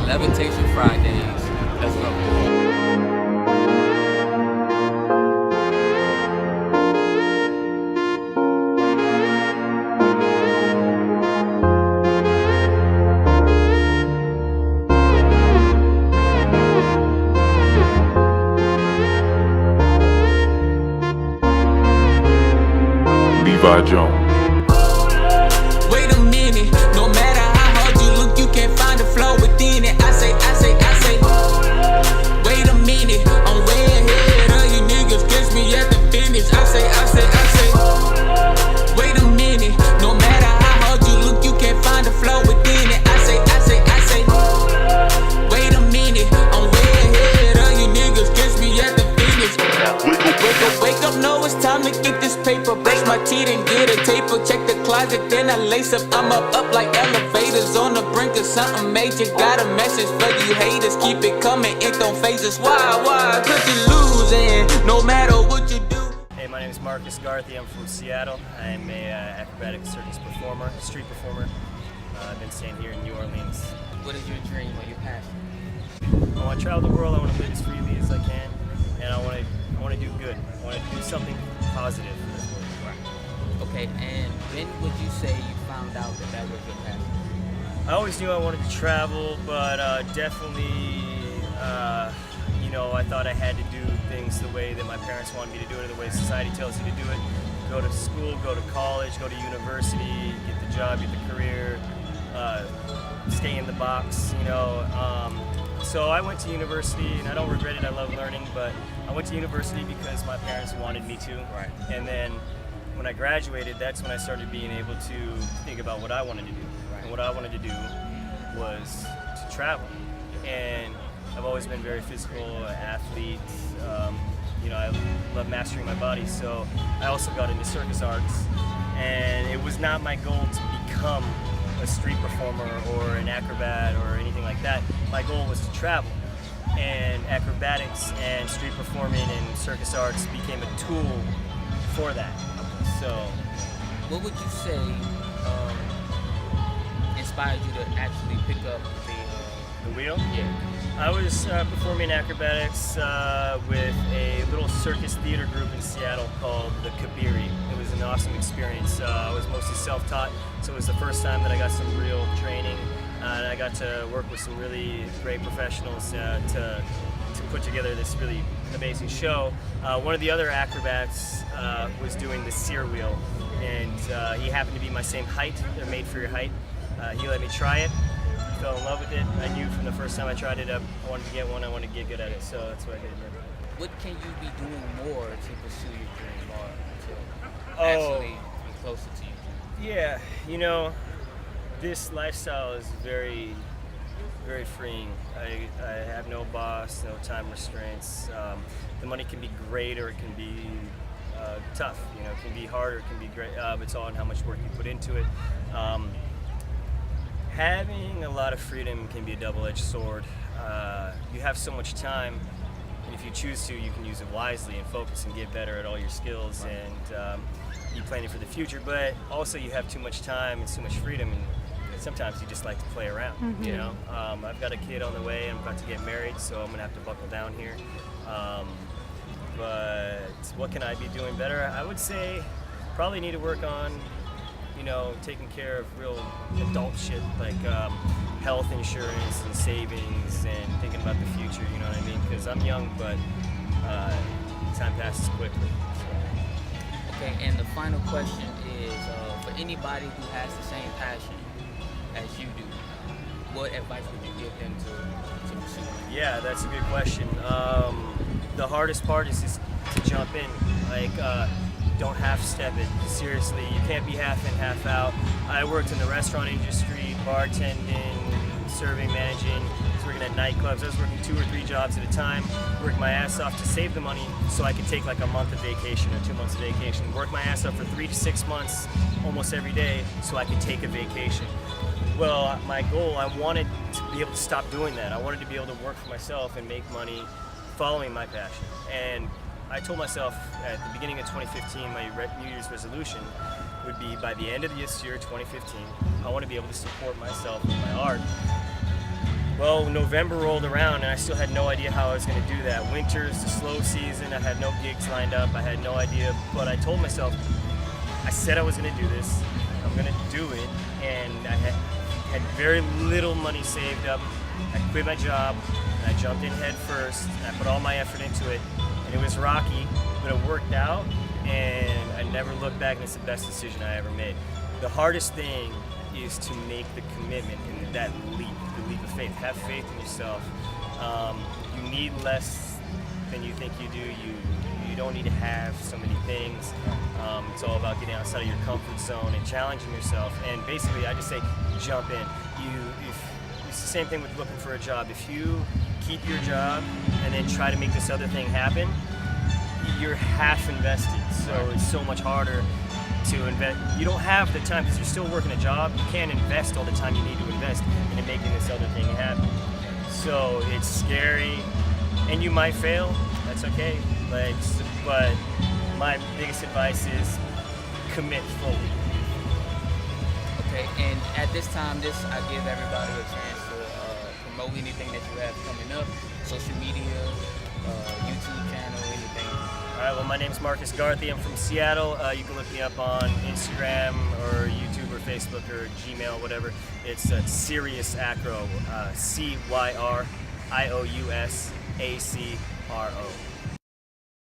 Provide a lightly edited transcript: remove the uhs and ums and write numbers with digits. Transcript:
LEVItation Fridays. Let's go. Levi Jones. Wait a minute, no matter how hard you look, you can't find the flow within it. I say, wait a minute, I'm way ahead of you niggas, catch me at the finish. I say, wait a minute, no matter how hard you look, you can't find the flow within it. I say, wait a minute, I'm way ahead of you niggas, catch me at the finish. Wake up, no, it's time to get this paper. Brush my teeth and get a taper. Check the closet, then I lace up. I'm up like elevators on the brink of something major. Got a message for you haters. Keep it coming, it don't phase us. Why? Cause you're losing, no matter what you do. Hey, my name is Marcus Garthe. I'm from Seattle. I'm a acrobatic circus performer, street performer. I've been staying here in New Orleans. What is your dream or your passion? I want to travel the world. I want to live as freely as I can, and I want to do good. I want to do something positive for this world. Okay, and when would you say you found out that was your passion? I always knew I wanted to travel, but definitely, I thought I had to do things the way that my parents wanted me to do it, or the way society tells you to do it. Go to school, go to college, go to university, get the job, get the career, stay in the box, So I went to university, and I don't regret it, I love learning, but I went to university because my parents wanted me to. Right. And then when I graduated, that's when I started being able to think about what I wanted to do. Right. And what I wanted to do was to travel. And I've always been very physical, athlete. I love mastering my body, so I also got into circus arts. And it was not my goal to become a street performer or an acrobat or anything like that. My goal was to travel, and acrobatics and street performing and circus arts became a tool for that. So, what would you say inspired you to actually pick up the wheel? Yeah. I was performing acrobatics with a little circus theater group in Seattle called the Kabiri. It was an awesome experience. I was mostly self-taught, so it was the first time that I got some real training, and I got to work with some really great professionals to put together this really amazing show. One of the other acrobats was doing the sear wheel, and he happened to be my same height. They're made for your height. He let me try it. Fell in love with it. I knew from the first time I tried it, I wanted to get one, I wanted to get good at it, so that's what I did. What can you be doing more to pursue your dream or to actually be closer to you? Yeah, this lifestyle is very, very freeing. I have no boss, no time restraints. The money can be great or it can be tough. It can be hard or it can be great. It's all in how much work you put into it. Having a lot of freedom can be a double-edged sword. You have so much time, and if you choose to, you can use it wisely and focus and get better at all your skills and be planning for the future. But also, you have too much time and too much freedom, and sometimes you just like to play around. Mm-hmm. I've got a kid on the way. I'm about to get married, so I'm gonna have to buckle down here. But what can I be doing better? I would say probably need to work on taking care of real adult shit like health insurance and savings and thinking about the future, you know what I mean? Because I'm young, but time passes quickly. So. Okay, and the final question is, for anybody who has the same passion as you do, what advice would you give them to pursue? Yeah, that's a good question. The hardest part is just to jump in. Don't half-step it. Seriously, you can't be half in, half out. I worked in the restaurant industry, bartending, serving, managing. I was working at nightclubs. I was working 2 or 3 jobs at a time, worked my ass off to save the money so I could take like a month of vacation or 2 months of vacation. Worked my ass off for 3 to 6 months, almost every day, so I could take a vacation. Well, my goal, I wanted to be able to stop doing that. I wanted to be able to work for myself and make money following my passion. And I told myself at the beginning of 2015, my New Year's resolution would be by the end of this year, 2015, I want to be able to support myself with my art. Well, Well, November rolled around and I still had no idea how I was going to do that. Winter's the slow season. I had no gigs lined up. I had no idea. But I told myself, I said I was going to do this. I'm going to do it. And I had very little money saved up. I quit my job and I jumped in head first. And I put all my effort into it. And it was rocky, but it worked out. And I never looked back, and it's the best decision I ever made. The hardest thing is to make the commitment and that leap, the leap of faith. Have faith in yourself. You need less than you think you do. You don't need to have so many things. It's all about getting outside of your comfort zone and challenging yourself. And basically, I just say, jump in. It's the same thing with looking for a job. If you keep your job and then try to make this other thing happen, you're half invested. So it's so much harder to invest. You don't have the time because you're still working a job. You can't invest all the time you need to invest into making this other thing happen. So it's scary, and you might fail. That's okay. But my biggest advice is commit fully. Okay, and at this time, I give everybody a chance to promote anything that you have coming up, social media, YouTube channel, anything. All right, well, my name's Marcus Garthe. I'm from Seattle. You can look me up on Instagram or YouTube or Facebook or Gmail, whatever. It's Serious Acro, CYRIOUSACRO.